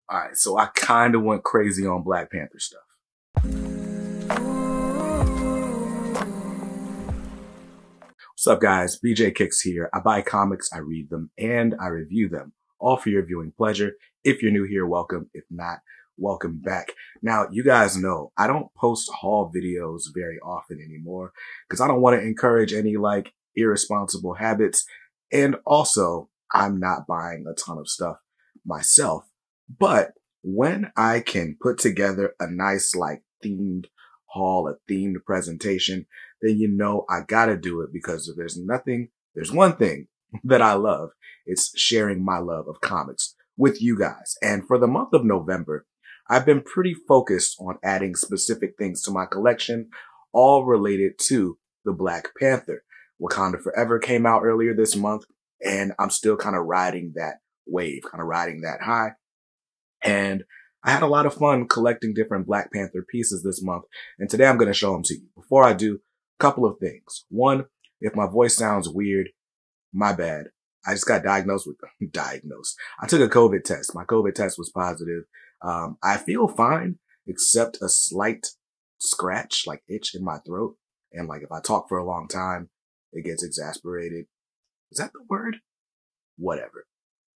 Alright, so I kinda went crazy on Black Panther stuff. What's up guys, BJ Kicks here. I buy comics, I read them, and I review them. All for your viewing pleasure. If you're new here, welcome. If not, welcome back. Now, you guys know, I don't post haul videos very often anymore because I don't want to encourage any irresponsible habits. And also, I'm not buying a ton of stuff myself. But when I can put together a nice themed haul, a themed presentation, then you know I gotta do it because if there's one thing that I love. It's sharing my love of comics with you guys. And for the month of November, I've been pretty focused on adding specific things to my collection, all related to the Black Panther. Wakanda Forever came out earlier this month, and I'm still kind of riding that wave, kind of riding that high. And I had a lot of fun collecting different Black Panther pieces this month, and today I'm going to show them to you. Before I do, a couple of things. One, if my voice sounds weird, my bad. I just got diagnosed. I took a COVID test. My COVID test was positive. I feel fine, except a slight scratch, itch in my throat. And if I talk for a long time, it gets exasperated. Is that the word? Whatever.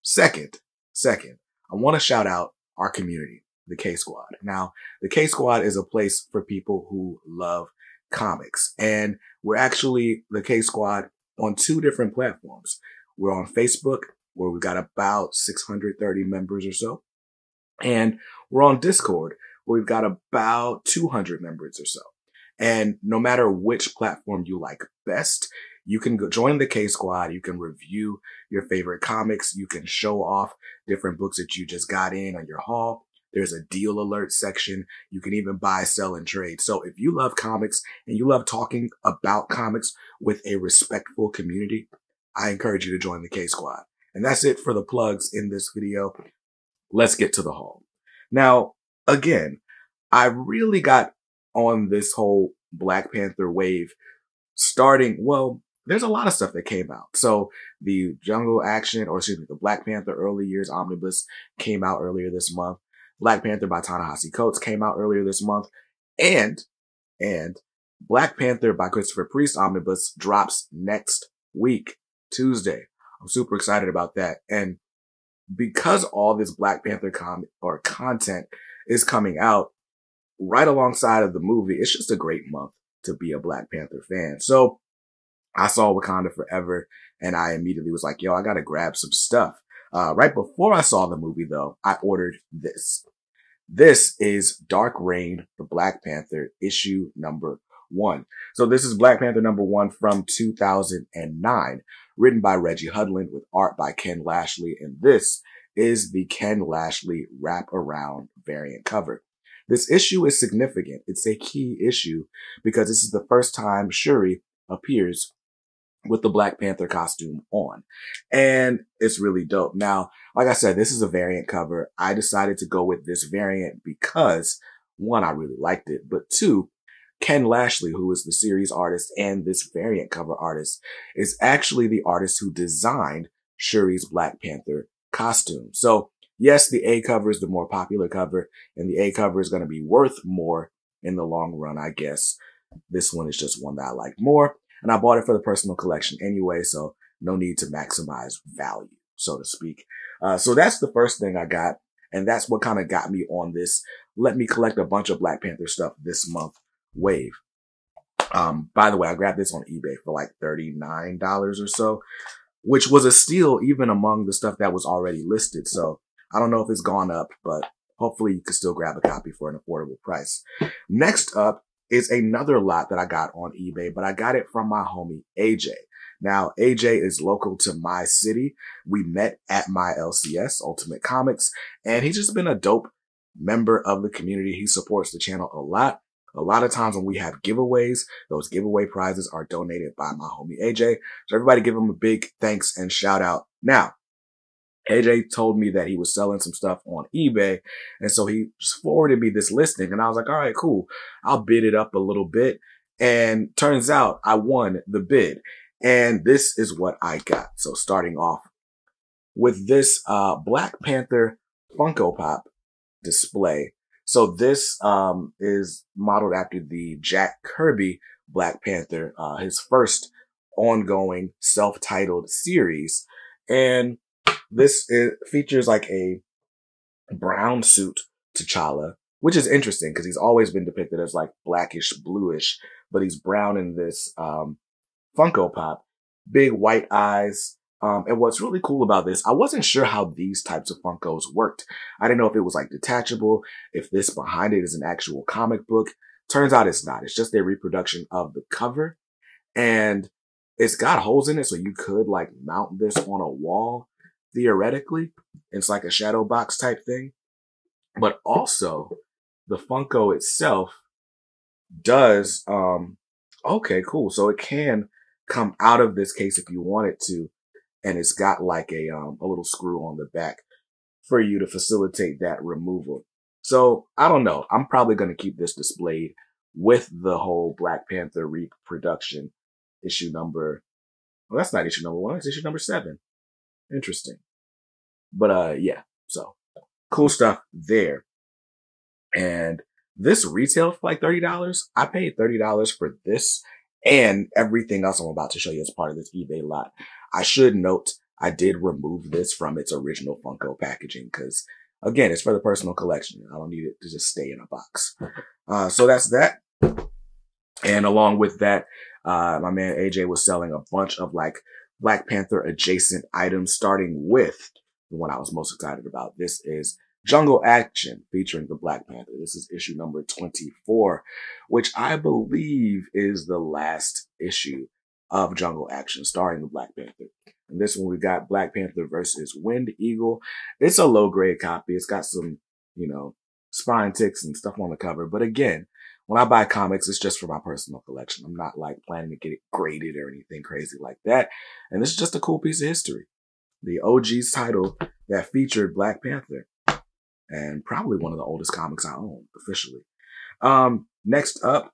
Second, I want to shout out our community, the K Squad. Now, the K Squad is a place for people who love comics. And we're actually the K Squad on two different platforms. We're on Facebook, where we've got about 630 members or so. And we're on Discord, where we've got about 200 members or so. And no matter which platform you like best, you can go join the K Squad. You can review your favorite comics. You can show off different books that you just got in on your haul. There's a deal alert section. You can even buy, sell, and trade. So if you love comics and you love talking about comics with a respectful community, I encourage you to join the K Squad. And that's it for the plugs in this video. Let's get to the haul. Now, again, I really got on this whole Black Panther wave there's a lot of stuff that came out. So the the Black Panther Early Years Omnibus came out earlier this month. Black Panther by Ta-Nehisi Coates came out earlier this month. And Black Panther by Christopher Priest Omnibus drops next week, Tuesday. I'm super excited about that. And because all this Black Panther content is coming out right alongside of the movie, it's just a great month to be a Black Panther fan. So I saw Wakanda Forever and I immediately was like, yo, I gotta grab some stuff. Right before I saw the movie though, I ordered this. This is Dark Reign, the Black Panther issue number 1. So this is Black Panther number 1 from 2009, written by Reggie Hudlin with art by Ken Lashley. And this is the Ken Lashley wraparound variant cover. This issue is significant. It's a key issue because this is the first time Shuri appears with the Black Panther costume on. And it's really dope. Now, like I said, this is a variant cover. I decided to go with this variant because, one, I really liked it, but two, Ken Lashley, who is the series artist and this variant cover artist, is actually the artist who designed Shuri's Black Panther costume. So, yes, the A cover is the more popular cover, and the A cover is going to be worth more in the long run, I guess. This one is just one that I like more. And I bought it for the personal collection anyway, so no need to maximize value, so to speak. So that's the first thing I got, and that's what kind of got me on this. Let me collect a bunch of Black Panther stuff this month wave. By the way, I grabbed this on eBay for $39 or so, which was a steal even among the stuff that was already listed. So I don't know if it's gone up, but hopefully you can still grab a copy for an affordable price. Next up is another lot that I got on eBay, but I got it from my homie AJ. Now, AJ is local to my city. We met at my LCS, Ultimate Comics, and he's just been a dope member of the community. He supports the channel a lot. A lot of times when we have giveaways, those giveaway prizes are donated by my homie AJ. So everybody give him a big thanks and shout out. Now, AJ told me that he was selling some stuff on eBay. And so he just forwarded me this listing. And I was like, all right, cool. I'll bid it up a little bit. And turns out I won the bid. And this is what I got. So starting off with this Black Panther Funko Pop display. So this is modeled after the Jack Kirby Black Panther, his first ongoing self-titled series. And this features like a brown suit T'Challa, which is interesting because he's always been depicted as like blackish, bluish, but he's brown in this Funko Pop. Big white eyes. And what's really cool about this, I wasn't sure how these types of Funkos worked. I didn't know if it was like detachable, if this behind it is an actual comic book. Turns out it's not. It's just a reproduction of the cover. And it's got holes in it, so you could like mount this on a wall, theoretically. It's like a shadow box type thing. But also, the Funko itself does, okay, cool. So it can come out of this case if you want it to. And it's got like a little screw on the back for you to facilitate that removal. So I don't know. I'm probably going to keep this displayed with the whole Black Panther reproduction issue number. Well, that's not issue number 1. It's issue number 7. Interesting. But yeah. So cool stuff there. And this retailed for like $30. I paid $30 for this and everything else I'm about to show you as part of this eBay lot. I should note, I did remove this from its original Funko packaging because, again, it's for the personal collection. I don't need it to just stay in a box. So that's that. And along with that, my man AJ was selling a bunch of like Black Panther adjacent items, starting with the one I was most excited about. This is Jungle Action featuring the Black Panther. This is issue number 24, which I believe is the last issue of Jungle Action starring the Black Panther. And this one we got Black Panther versus Wind Eagle. It's a low grade copy. It's got some, you know, spine ticks and stuff on the cover. But again, when I buy comics, it's just for my personal collection. I'm not like planning to get it graded or anything crazy like that. And this is just a cool piece of history. The OG's title that featured Black Panther. And probably one of the oldest comics I own officially. Next up,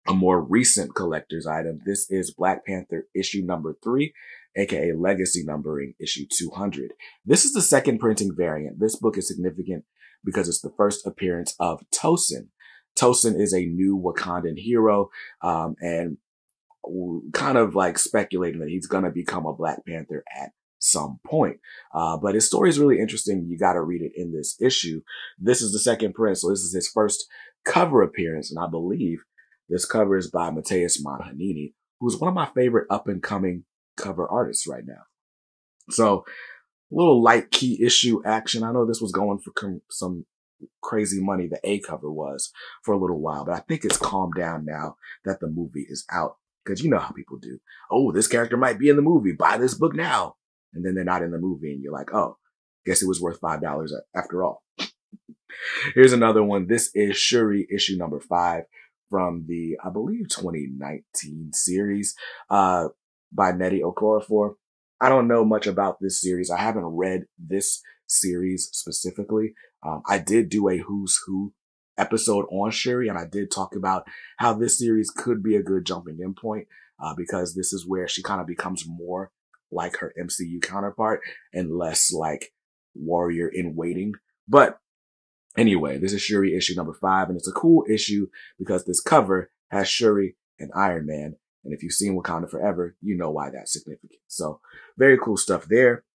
a more recent collector's item. This is Black Panther issue number 3, aka legacy numbering issue 200. This is the second printing variant. This book is significant because it's the first appearance of Tosin. Tosin is a new Wakandan hero, and kind of like speculating that he's going to become a Black Panther at some point. But his story is really interesting. You got to read it in this issue. This is the second print, so this is his first cover appearance, and I believe this cover is by Mateus Manhanini, who's one of my favorite up-and-coming cover artists right now. So, a little light key issue action. I know this was going for some crazy money, the A cover was, for a little while, but I think it's calmed down now that the movie is out. Because you know how people do. Oh, this character might be in the movie. Buy this book now. And then they're not in the movie, and you're like, oh, guess it was worth $5 after all. Here's another one. This is Shuri issue number 5 from the, I believe, 2019 series by Nnedi Okorafor. I don't know much about this series. I haven't read this series specifically. I did do a Who's Who episode on Shuri, and I did talk about how this series could be a good jumping in point because this is where she kind of becomes more like her MCU counterpart and less like warrior in waiting. But anyway, this is Shuri issue number 5, and it's a cool issue because this cover has Shuri and Iron Man. And if you've seen Wakanda Forever, you know why that's significant. So very cool stuff there.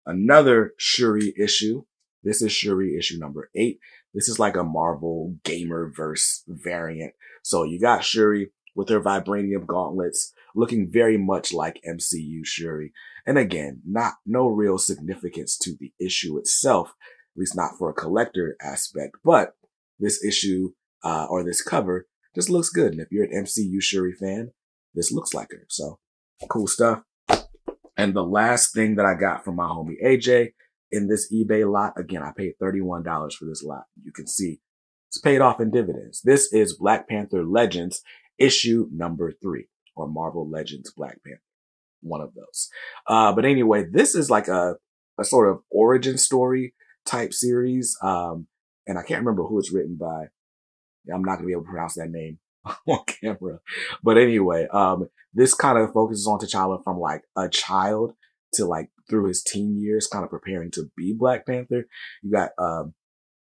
Another Shuri issue. This is Shuri issue number 8. This is like a Marvel Gamerverse variant. So you got Shuri with her vibranium gauntlets, looking very much like MCU Shuri. And again, no real significance to the issue itself, at least not for a collector aspect, but this issue, or this cover just looks good. And if you're an MCU Shuri fan, this looks like her. So cool stuff. And the last thing that I got from my homie AJ in this eBay lot, again, I paid $31 for this lot. You can see it's paid off in dividends. This is Black Panther Legends issue number 3, or Marvel Legends Black Panther, one of those. But anyway, this is like a sort of origin story type series. And I can't remember who it's written by. I'm not gonna be able to pronounce that name on camera. But anyway, this kind of focuses on T'Challa from like a child to like through his teen years, kind of preparing to be Black Panther. You got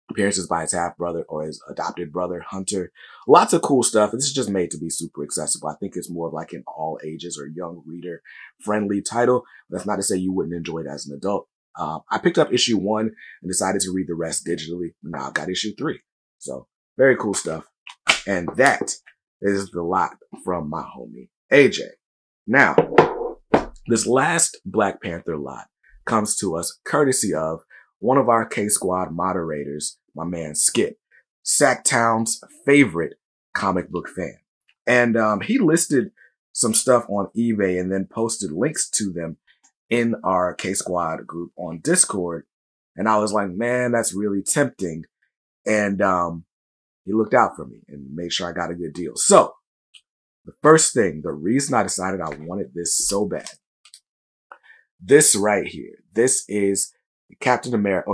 Appearances by his half-brother or his adopted brother, Hunter. Lots of cool stuff. This is just made to be super accessible. I think it's more of like an all ages or young reader friendly title. That's not to say you wouldn't enjoy it as an adult. I picked up issue 1 and decided to read the rest digitally. Now I've got issue 3. So very cool stuff. And that is the lot from my homie AJ. Now, this last Black Panther lot comes to us courtesy of one of our K-Squad moderators, my man Skip, Sacktown's favorite comic book fan. And he listed some stuff on eBay and then posted links to them in our K-Squad group on Discord. And I was like, man, that's really tempting. And he looked out for me and made sure I got a good deal. So the first thing, the reason I decided I wanted this so bad, this right here, this is Captain America.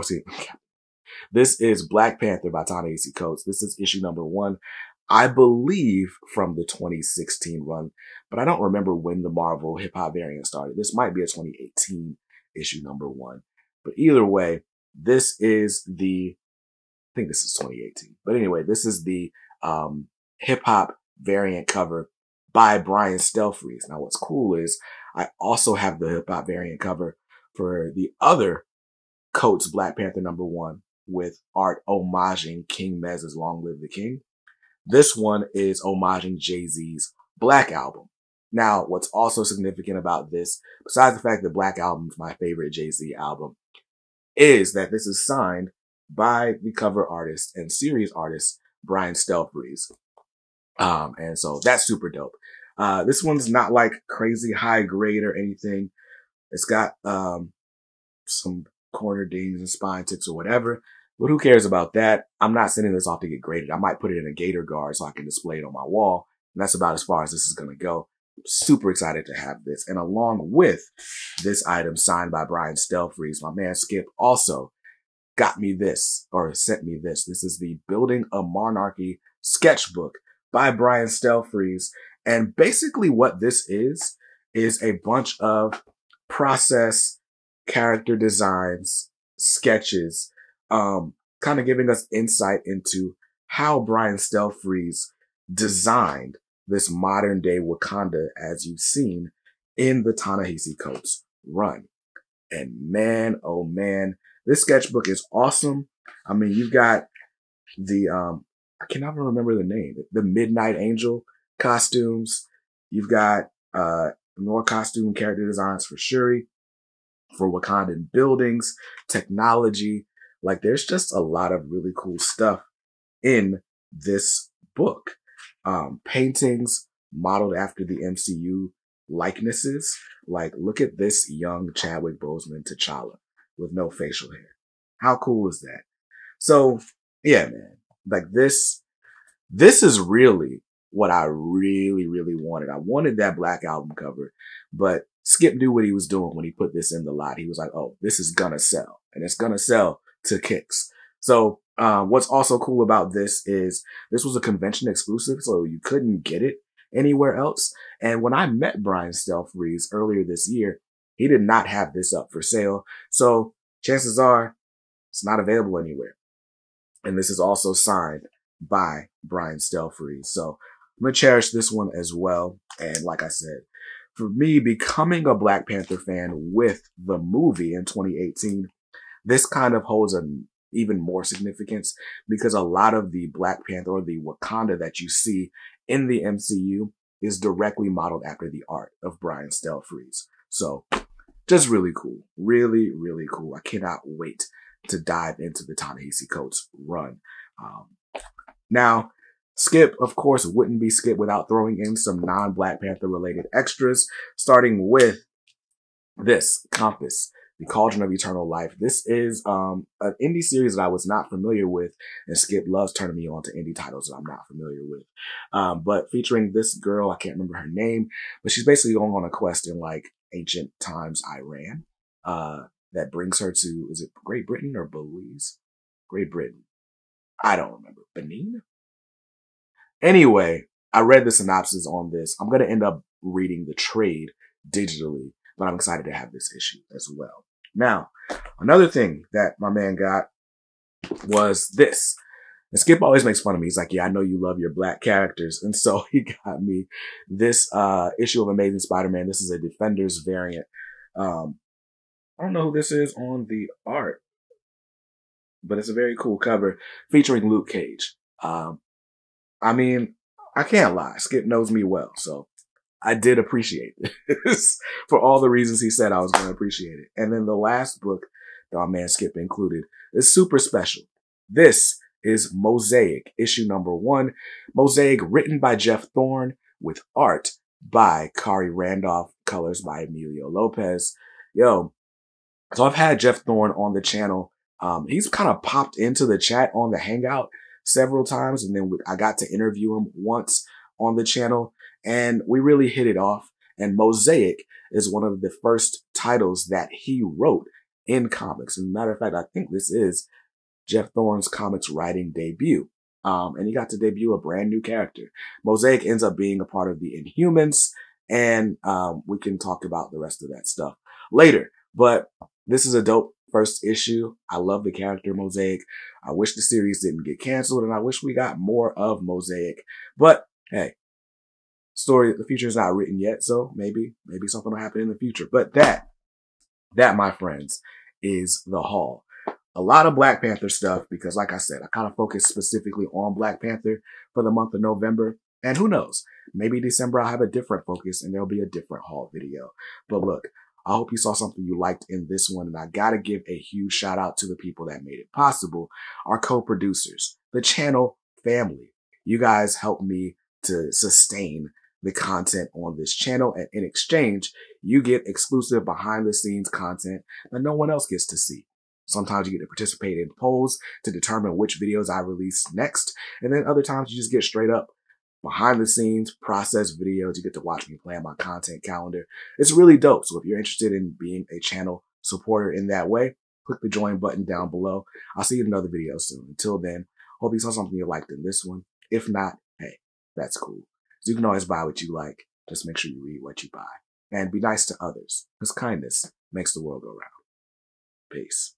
This is Black Panther by Ta-Nehisi Coates. This is issue number 1, I believe, from the 2016 run, but I don't remember when the Marvel hip hop variant started. This might be a 2018 issue number 1, but either way, this is I think this is 2018. But anyway, this is the hip hop variant cover by Brian Stelfreeze. Now, what's cool is I also have the hip hop variant cover for the other Coates Black Panther number 1 with art homaging King Mez's Long Live the King. This one is homaging Jay-Z's Black Album. Now, what's also significant about this, besides the fact that Black Album is my favorite Jay-Z album, is that this is signed by the cover artist and series artist, Brian Stelfreeze. And so that's super dope. This one's not like crazy high grade or anything. It's got, some corner dings and spine ticks or whatever, but who cares about that? I'm not sending this off to get graded. I might put it in a gator guard so I can display it on my wall. And that's about as far as this is going to go. I'm super excited to have this. And along with this item signed by Brian Stelfreeze, my man Skip also got me this, or sent me this. This is the Building a Monarchy sketchbook by Brian Stelfreeze. And basically what this is a bunch of process character designs, sketches, kind of giving us insight into how Brian Stelfreeze designed this modern day Wakanda as you've seen in the Ta-Nehisi Coates run. And man, oh man, this sketchbook is awesome. I mean, you've got the, I cannot remember the name, the Midnight Angel costumes. You've got, more costume character designs for Shuri, for Wakandan buildings, technology. Like, there's just a lot of really cool stuff in this book. Paintings modeled after the MCU likenesses. Like, look at this young Chadwick Boseman T'Challa with no facial hair. How cool is that? So, yeah, man, like this is really what I really, really wanted. I wanted that Black Album cover, but Skip knew what he was doing when he put this in the lot. He was like, oh, this is gonna sell, and it's gonna sell to kicks. So, what's also cool about this is this was a convention exclusive, so you couldn't get it anywhere else. And when I met Brian Stelfreeze earlier this year, he did not have this up for sale. So chances are it's not available anywhere. And this is also signed by Brian Stelfreeze. So I'm going to cherish this one as well. And like I said, for me, becoming a Black Panther fan with the movie in 2018, this kind of holds an even more significance because a lot of the Black Panther or the Wakanda that you see in the MCU is directly modeled after the art of Brian Stelfreeze. So just really cool. Really, really cool. I cannot wait to dive into the Ta-Nehisi Coates run. Now, Skip, of course, wouldn't be Skip without throwing in some non-Black Panther related extras, starting with this Compass, the Cauldron of Eternal Life. This is an indie series that I was not familiar with, and Skip loves turning me on to indie titles that I'm not familiar with. But featuring this girl, I can't remember her name, but she's basically going on a quest in like ancient times Iran that brings her to, is it Great Britain or Belize? Great Britain. I don't remember. Benin? Anyway, I read the synopsis on this. I'm going to end up reading the trade digitally, but I'm excited to have this issue as well. Now, another thing that my man got was this. And Skip always makes fun of me. He's like, yeah, I know you love your black characters. And so he got me this issue of Amazing Spider-Man. This is a Defenders variant. I don't know who this is on the art, but it's a very cool cover featuring Luke Cage. I mean, I can't lie. Skip knows me well, so I did appreciate this for all the reasons he said I was going to appreciate it. And then the last book that my man Skip included is super special. This is Mosaic, issue number 1. Mosaic, written by Jeff Thorne with art by Kari Randolph, colors by Emilio Lopez. Yo, so I've had Jeff Thorne on the channel. He's kind of popped into the chat on the Hangout several times, and then I got to interview him once on the channel, and we really hit it off. And Mosaic is one of the first titles that he wrote in comics. As a matter of fact, I think this is Jeff Thorne's comics writing debut. And he got to debut a brand new character. Mosaic ends up being a part of the Inhumans, and we can talk about the rest of that stuff later. But this is a dope first issue. I love the character Mosaic. I wish the series didn't get canceled, and I wish we got more of Mosaic. But hey, the future is not written yet, so maybe something will happen in the future. But that, my friends, is the haul. A lot of Black Panther stuff because, like I said, I kind of focused specifically on Black Panther for the month of November. And who knows, maybe December I'll have a different focus and there'll be a different haul video. But look, I hope you saw something you liked in this one. And I got to give a huge shout out to the people that made it possible, our co-producers, the channel family. You guys helped me to sustain the content on this channel. And in exchange, you get exclusive behind the scenes content that no one else gets to see. Sometimes you get to participate in polls to determine which videos I release next. And then other times you just get straight up behind the scenes process videos. You get to watch me plan my content calendar. It's really dope. So if you're interested in being a channel supporter in that way, click the join button down below. I'll see you in another video soon. Until then, hope you saw something you liked in this one. If not, hey, that's cool. So you can always buy what you like. Just make sure you read what you buy. And be nice to others, because kindness makes the world go round. Peace.